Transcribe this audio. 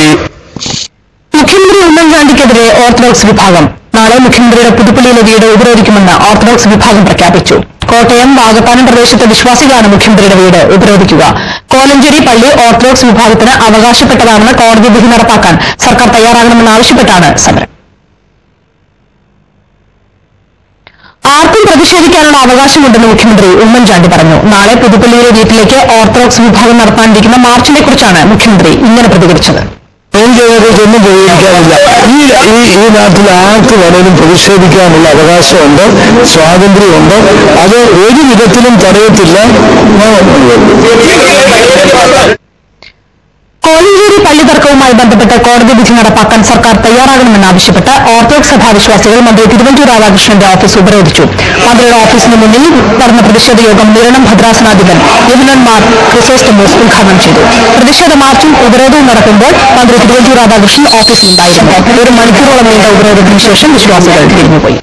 committee. മുഖ്യമന്ത്രി ഉമ്മൻചാണ്ടിക്കെതിരെ orthodox വിഭാഗം നാളെ മുഖ്യമന്ത്രിയുടെ പുതുപ്പള്ളിയിലെ വീട് ഉപരോധിക്കുമെന്ന് ഓർത്തഡോക്സ് വിഭാഗം പ്രഖ്യാപിച്ചു. കോട്ടയം വാകത്താനം പ്രദേശത്തെ വിശ്വാസികളാണ് മുഖ്യമന്ത്രിയുടെ വീട് ഉപരോധിക്കുക. കോലഞ്ചേരി പള്ളി ഓർത്തഡോക്സ് വിഭാഗത്തിന് അവകാശപ്പെട്ടതാണെന്ന് കോടതി വിധി നടപ്പാക്കാൻ സർക്കാർ തയ്യാറാകണമെന്നാവശ്യപ്പെട്ടാണ് സമരം. ആർക്കും പ്രതിഷേധിക്കാനുള്ള അവകാശമുണ്ടെന്ന് മുഖ്യമന്ത്രി ഉമ്മൻചാണ്ടി പറഞ്ഞു. നാളെ പുതുപ്പള്ളിയിലെ വീട്ടിലേക്ക് ഓർത്തഡോക്സ് വിഭാഗം നടത്താനിരിക്കുന്ന മാർച്ചിനെ കുറിച്ചാണ് മുഖ്യമന്ത്രി ഇങ്ങനെ പ്രതികരിച്ചത്. ഒന്നും പ്രതികരിക്കാനില്ല. ഈ നാട്ടിൽ ആർക്ക് വേണേലും പ്രതിഷേധിക്കാനുള്ള അവകാശമുണ്ട്, സ്വാതന്ത്ര്യമുണ്ട്. അത് ഒരു വിധത്തിലും തടയത്തില്ല. കോലഞ്ചേരി പള്ളി തർക്കവുമായി ബന്ധപ്പെട്ട് കോടതി വിധി നടപ്പാക്കാൻ സർക്കാർ തയ്യാറാകണമെന്നാവശ്യപ്പെട്ട് ഓർത്തഡോക്സ് സഭാ വിശ്വാസികൾ മന്ത്രി തിരുവഞ്ചൂർ രാധാകൃഷ്ണന്റെ ഓഫീസ് ഉപരോധിച്ചു. മന്ത്രിയുടെ ഓഫീസിന് മുന്നിൽ നടന്ന പ്രതിഷേധ യോഗം നിരണം ഭദ്രാസനാധിപൻ യമുനൻ മാർ ക്രിസോസ്റ്റമോസ് ഉദ്ഘാടനം ചെയ്തു. പ്രതിഷേധ മാർച്ചും ഉപരോധവും നടക്കുമ്പോൾ മന്ത്രി തിരുവഞ്ചൂർ രാധാകൃഷ്ണൻ ഓഫീസിലുണ്ടായിരുന്നു. 1 മണിക്കൂറോളം നീണ്ട ഉപരോധത്തിന് ശേഷം വിശ്വാസികൾ പിരിഞ്ഞുപോയി.